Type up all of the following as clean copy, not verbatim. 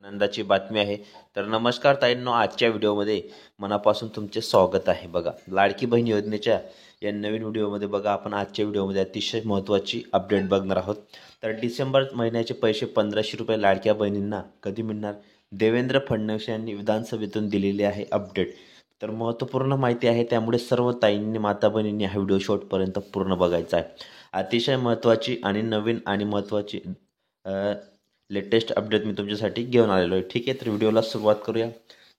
आनंदाची बातमी आहे. तर नमस्कार ताईंनो, आजच्या व्हिडिओमध्ये मनापासून तुमचे स्वागत आहे. बघा, लाडकी बहीण योजनेच्या या नवीन व्हिडिओमध्ये बघा, आपण आजच्या व्हिडिओमध्ये अतिशय महत्त्वाची अपडेट बघणार आहोत. तर डिसेंबर महिन्याचे पैसे 1500 रुपये लाडक्या बहिणींना कधी मिळणार? देवेंद्र फडणवीस यांनी विधानसभेतून दिलेली आहे अपडेट. तर महत्त्वपूर्ण माहिती आहे, त्यामुळे सर्व ताईंनी माता बहिणींनी हा व्हिडिओ शेवटपर्यंत पूर्ण बघायचा आहे. अतिशय महत्त्वाची आणि नवीन आणि महत्त्वाची लेटेस्ट अपडेट मी तुमच्यासाठी घेऊन आलेलो आहे. ठीक आहे, तर व्हिडिओला सुरुवात करूया.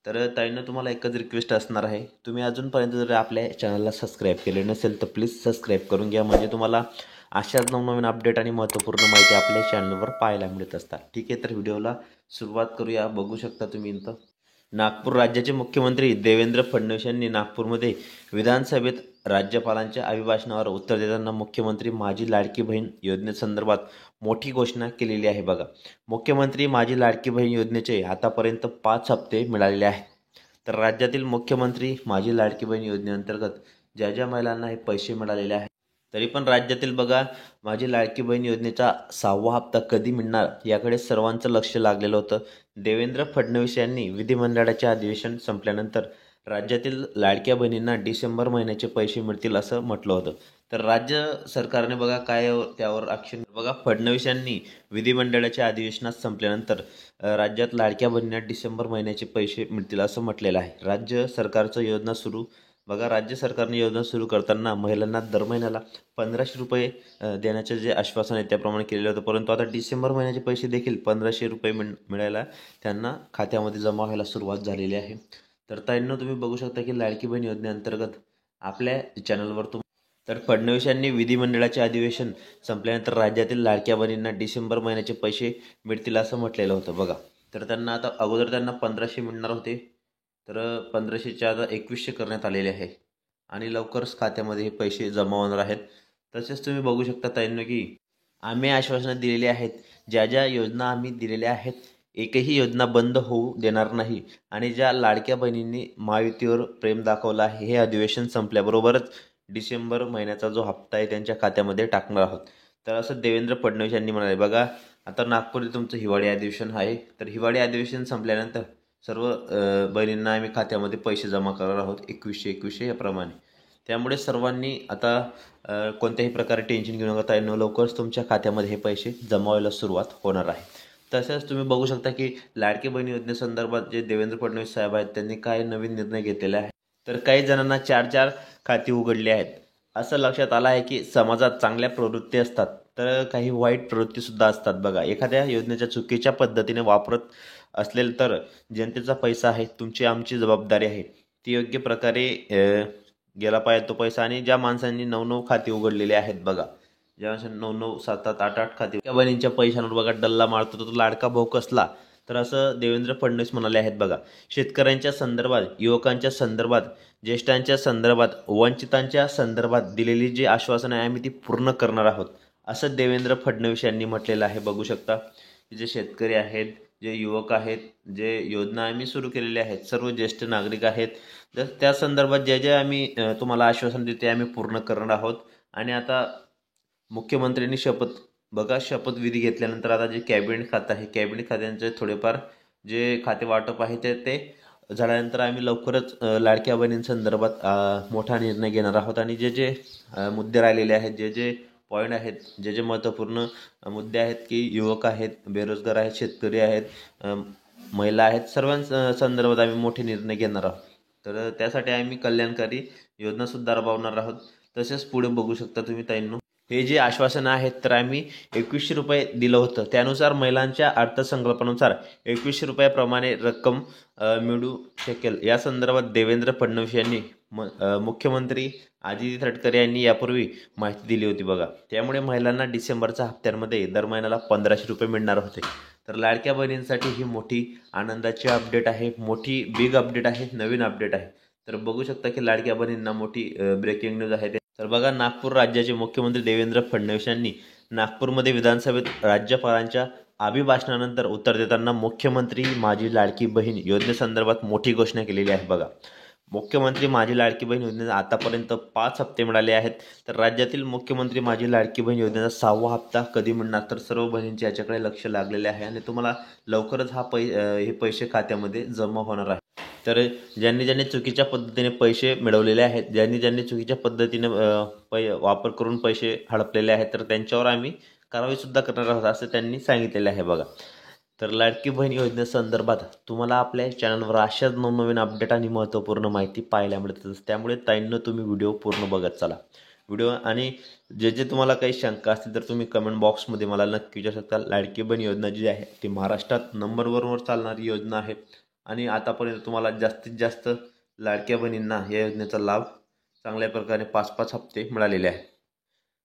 तर ताईंना तुम्हाला एकच रिक्वेस्ट असणार आहे, तुम्ही अजूनपर्यंत जर आपल्या चॅनलला सबस्क्राईब केले नसेल तर प्लीज सबस्क्राईब करून घ्या, म्हणजे तुम्हाला अशाच नवनवीन अपडेट आणि महत्त्वपूर्ण माहिती आपल्या चॅनलवर पाहायला मिळत असतात. ठीक आहे, तर व्हिडिओला सुरुवात करूया. बघू शकता तुम्ही इथं नागपूर राज्याचे मुख्यमंत्री देवेंद्र फडणवीस यांनी नागपूरमध्ये विधानसभेत राज्यपालांच्या अभिभाषणावर उत्तर देताना मुख्यमंत्री माझी लाडकी बहीण योजनेसंदर्भात मोठी घोषणा केलेली आहे. बघा, मुख्यमंत्री माझी लाडकी बहीण योजनेचे आतापर्यंत 5 हप्ते मिळालेले आहेत. तर राज्यातील मुख्यमंत्री माझी लाडकी बहीण योजनेअंतर्गत ज्या ज्या महिलांना हे पैसे मिळालेले आहेत, तरी पण राज्यातील बघा, माझी लाडकी बहीण योजनेचा 6वा हप्ता कधी मिळणार याकडे सर्वांचं लक्ष लागलेलं होतं. देवेंद्र फडणवीस यांनी विधिमंडळाचे अधिवेशन संपल्यानंतर राज्यातील लाडक्या बहिणींना डिसेंबर महिन्याचे पैसे मिळतील असं म्हटलं होतं. तर राज्य सरकारने बघा काय त्यावर ॲक्शन बघा, फडणवीस यांनी विधिमंडळाच्या अधिवेशनात संपल्यानंतर राज्यात लाडक्या बहिणींना डिसेंबर महिन्याचे पैसे मिळतील असं म्हटलेलं आहे. राज्य सरकारचं योजना सुरू बघा, राज्य सरकारने योजना सुरू करताना महिलांना दर महिन्याला 1500 रुपये देण्याचे जे आश्वासन आहे त्याप्रमाणे केलेलं होतं, परंतु आता डिसेंबर महिन्याचे पैसे देखील 1500 रुपये मिळायला त्यांना खात्यामध्ये जमा व्हायला सुरुवात झालेली आहे. तर ताईंनो, तुम्ही बघू शकता की लाडकी बहीण योजनेअंतर्गत आपल्या चॅनलवर तर फडणवीस यांनी विधिमंडळाचे अधिवेशन संपल्यानंतर राज्यातील लाडक्या बहिणींना डिसेंबर महिन्याचे पैसे मिळतील असं म्हटलेलं होतं. बघा, तर त्यांना आता अगोदर त्यांना 1500 मिळणार होते, तर 1500च्या आता 2100 करण्यात आलेले आहे आणि लवकरच खात्यामध्ये हे पैसे जमा होणार आहेत. तसेच तुम्ही बघू शकता ताईंनो की आम्ही आश्वासनं दिलेली आहेत, ज्या ज्या योजना आम्ही दिलेल्या आहेत एकही योजना बंद होऊ देणार नाही, आणि ज्या लाडक्या बहिणींनी महायुतीवर प्रेम दाखवलं आहे हे अधिवेशन संपल्याबरोबरच डिसेंबर महिन्याचा जो हप्ता आहे त्यांच्या खात्यामध्ये टाकणार आहोत. तर असं देवेंद्र फडणवीस यांनी म्हणाले. बघा, आता नागपूरमध्ये तुमचं हिवाळी अधिवेशन आहे, तर हिवाळी अधिवेशन संपल्यानंतर सर्व बहिणींना आम्ही खात्यामध्ये पैसे जमा करणार आहोत 2100 याप्रमाणे. त्यामुळे सर्वांनी आता कोणत्याही प्रकारे टेन्शन घेऊ नका ताईंनो, लवकरच तुमच्या खात्यामध्ये हे पैसे जमा व्हायला सुरुवात होणार आहे. तसंच तुम्ही बघू शकता की लाडकी बहीण योजनेसंदर्भात जे देवेंद्र फडणवीस साहेब आहेत त्यांनी काय नवीन निर्णय घेतलेले आहे. तर काही जणांना 4-4 खाती उघडली आहेत. असं लक्षात आलं आहे की समाजात चांगल्या प्रवृत्ती असतात तर काही वाईट प्रवृत्तीसुद्धा असतात. बघा, एखाद्या योजनेच्या चुकीच्या पद्धतीने वापरत असेल तर जनतेचा पैसा आहे, तुमची आमची जबाबदारी आहे, ती योग्य प्रकारे गेला पाहिजे तो पैसा. आणि ज्या माणसांनी 9-9 खाती उघडलेली आहेत, बघा, ज्या माणसांनी 9-9, 7-7, 8-8 खाती त्या बहिणींच्या पैशांवर बघा डल्ला मारतो तो लाडका भाऊ कसला, तर असं देवेंद्र फडणवीस म्हणाले आहेत. बघा, शेतकऱ्यांच्या संदर्भात, युवकांच्या संदर्भात, ज्येष्ठांच्या संदर्भात, वंचितांच्या संदर्भात दिलेली जी आश्वासनं आहे आम्ही ती पूर्ण करणार आहोत असं देवेंद्र फडणवीस यांनी म्हटलेलं आहे. बघू शकता, जे शेतकरी आहेत, जे युवक आहेत, जे योजना आम्ही सुरू केलेल्या आहेत, सर्व ज्येष्ठ नागरिक आहेत, तर त्या संदर्भात जे जे आम्ही तुम्हाला आश्वासन देते आम्ही पूर्ण करणार आहोत. आणि आता मुख्यमंत्र्यांनी शपथविधी घेतल्यानंतर आता जे कॅबिनेट खातं आहे, कॅबिनेट खात्यांचे थोडेफार जे खाते वाटप आहे ते झाल्यानंतर आम्ही लवकरच लाडक्या बहिणींसंदर्भात मोठा निर्णय घेणार आहोत. आणि जे जे मुद्दे राहिलेले आहेत, जे जे पॉईंट आहेत, जे जे महत्त्वपूर्ण मुद्दे आहेत की युवक आहेत, बेरोजगार आहेत, शेतकरी आहेत, महिला आहेत, सर्वांसंदर्भात आम्ही मोठे निर्णय घेणार आहोत. तर त्यासाठी आम्ही कल्याणकारी योजनासुद्धा राबवणार आहोत. तसेच पुढे बघू शकता तुम्ही ताईंनो, हे जे आश्वासनं आहेत तर आम्ही 2100 रुपये दिलं होतं, त्यानुसार महिलांच्या अर्थसंकल्पानुसार 2100 रुपयाप्रमाणे रक्कम मिळू शकेल. या संदर्भात देवेंद्र फडणवीस यांनी मुख्यमंत्री आदित्य तटकरे यांनी यापूर्वी माहिती दिली होती. बघा, त्यामुळे महिलांना डिसेंबरच्या हप्त्यांमध्ये दर महिन्याला 1500 रुपये मिळणार होते. तर लाडक्या बहिणींसाठी ही मोठी आनंदाची अपडेट आहे, मोठी बिग अपडेट आहे, नवीन अपडेट आहे. तर बघू शकता की लाडक्या बहिणींना मोठी ब्रेकिंग न्यूज आहे. तर बघा, नागपूर राज्याचे मुख्यमंत्री देवेंद्र फडणवीस यांनी नागपूरमध्ये विधानसभेत राज्यपालांच्या अभिभाषणानंतर उत्तर देताना मुख्यमंत्री माझी लाडकी बहीण योजनेसंदर्भात मोठी घोषणा केलेली आहे. बघा, मुख्यमंत्री माझी लाडकी बहीण योजनेचा आतापर्यंत 5 हप्ते मिळाले आहेत. तर राज्यातील मुख्यमंत्री माझी लाडकी बहीण योजनेचा 6वा हप्ता कधी मिळणार, तर सर्व बहिणींचे याच्याकडे लक्ष लागलेले आहे आणि तुम्हाला लवकरच हे पैसे खात्यामध्ये जमा होणार आहे. तर ज्यांनी ज्यांनी चुकीच्या पद्धतीने पैसे मिळवलेले आहेत, ज्यांनी चुकीच्या पद्धतीने वापर करून पैसे हडपलेले आहेत, तर त्यांच्यावर आम्ही कारवाईसुद्धा करणार आहोत असं त्यांनी सांगितलेलं आहे बघा. तर लाडकी बहीण योजनेसंदर्भात तुम्हाला आपल्या चॅनलवर अशाच नवनवीन अपडेट आणि महत्त्वपूर्ण माहिती पाहायला मिळते. त्यामुळे ताईंनो तुम्ही व्हिडिओ पूर्ण बघत चला. व्हिडिओ आणि जे तुम्हाला काही शंका असतील तर तुम्ही कमेंट बॉक्समध्ये मला नक्की विचारू शकता. लाडकी बहीण योजना जी आहे ती महाराष्ट्रात नंबर 1वर चालणारी योजना आहे आणि आतापर्यंत तुम्हाला जास्तीत जास्त लाडक्या बहिणींना या योजनेचा लाभ चांगल्या प्रकारे 5-5 हप्ते मिळालेले आहेत.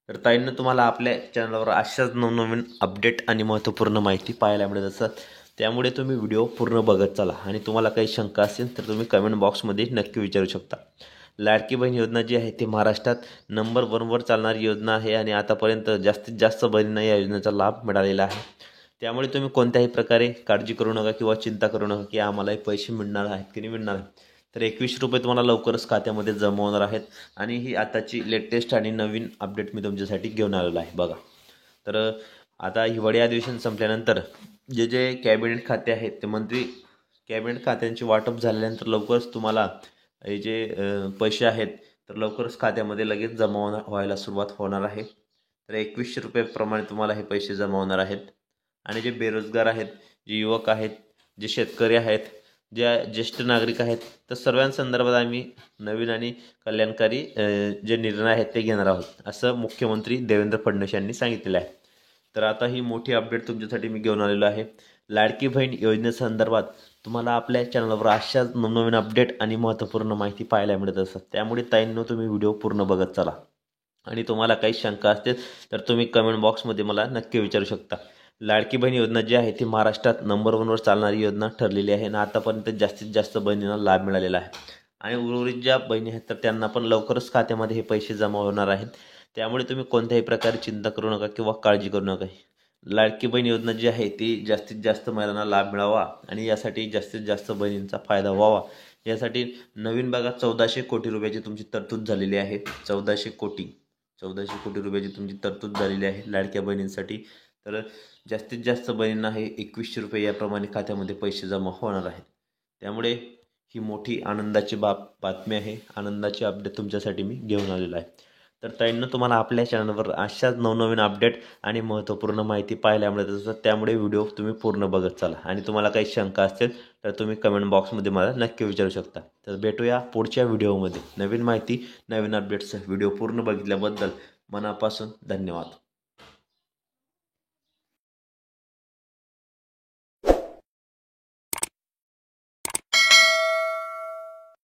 तर ताईंनो तुम्हाला आपल्या चॅनलवर अशाच नवनवीन अपडेट आणि महत्त्वपूर्ण माहिती पाहायला मिळत असतात. त्यामुळे तुम्ही व्हिडिओ पूर्ण बघत चला आणि तुम्हाला काही शंका असेल तर तुम्ही कमेंट बॉक्समध्ये नक्की विचारू शकता. लाडकी बहीण योजना जी आहे ती महाराष्ट्रात नंबर 1वर चालणारी योजना आहे आणि आतापर्यंत जास्तीत जास्त बहिणींना या योजनेचा लाभ मिळालेला आहे. त्यामुळे तुम्ही कोणत्याही प्रकारे काळजी करू नका किंवा चिंता करू नका की आम्हालाही पैसे मिळणार आहेत की नाही मिळणार आहेत. तर 21 रुपये तुम्हाला लवकरच खात्यामध्ये जमा होणार आहेत आणि ही आताची लेटेस्ट आणि नवीन अपडेट मी तुमच्यासाठी घेऊन आलेलो आहे बघा. तर आता हिवाळी अधिवेशन संपल्यानंतर जे कॅबिनेट खाते आहेत ते मंत्री कॅबिनेट खात्यांची वाटप झाल्यानंतर लवकरच तुम्हाला हे जे पैसे आहेत तर लवकरच खात्यामध्ये लगेच जमा व्हायला सुरुवात होणार आहे. तर 21 रुपयेप्रमाणे तुम्हाला हे पैसे जमा होणार आहेत आणि जे बेरोजगार आहेत, जे युवक आहेत, जे शेतकरी आहेत, ज्या ज्येष्ठ नागरिक आहेत, तर सर्वांसंदर्भात आम्ही नवीन आणि कल्याणकारी जे निर्णय आहेत ते घेणार आहोत असं मुख्यमंत्री देवेंद्र फडणवीस यांनी सांगितलेलं आहे. तर आता ही मोठी अपडेट तुमच्यासाठी मी घेऊन आलेलो आहे. लाडकी बहीण योजनेसंदर्भात तुम्हाला आपल्या चॅनलवर अशाच नवनवीन अपडेट आणि महत्त्वपूर्ण माहिती पाहायला मिळत असतात. त्यामुळे ताईंनो तुम्ही व्हिडिओ पूर्ण बघत चला आणि तुम्हाला काही शंका असतील तर तुम्ही कमेंट बॉक्समध्ये मला नक्की विचारू शकता. लाडकी बहीण योजना जी आहे ती महाराष्ट्रात नंबर 1वर चालणारी योजना ठरलेली आहे आणि आतापर्यंत जास्तीत जास्त बहिणींना लाभ मिळालेला आहे आणि उर्वरित ज्या बहिणी आहेत तर त्यांना पण लवकरच खात्यामध्ये हे पैसे जमा होणार आहेत. त्यामुळे तुम्ही कोणत्याही प्रकारे चिंता करू नका किंवा काळजी करू नका. लाडकी बहीण योजना जी आहे ती जास्तीत जास्त महिलांना लाभ मिळावा आणि यासाठी जास्तीत जास्त बहिणींचा फायदा व्हावा यासाठी नवीन बघा 1400 कोटी रुपयाची तुमची तरतूद झालेली आहे. 1400 कोटी रुपयाची तुमची तरतूद झालेली आहे लाडक्या बहिणींसाठी. तर जास्तीत जास्त बहिणींना हे 21 रुपये याप्रमाणे खात्यामध्ये पैसे जमा होणार आहेत. त्यामुळे ही मोठी आनंदाची बातमी आहे, आनंदाची अपडेट तुमच्यासाठी मी घेऊन आलेलो आहे. तर ताईंनो तुम्हाला आपल्या चॅनलवर अशाच नवनवीन अपडेट आणि महत्त्वपूर्ण माहिती पाहायला मिळत असतात. त्यामुळे व्हिडिओ तुम्ही पूर्ण बघत चला आणि तुम्हाला काही शंका असतील तर तुम्ही कमेंट बॉक्समध्ये मला नक्की विचारू शकता. तर भेटूया पुढच्या व्हिडिओमध्ये नवीन माहिती नवीन अपडेट्स. व्हिडिओ पूर्ण बघितल्याबद्दल मनापासून धन्यवाद.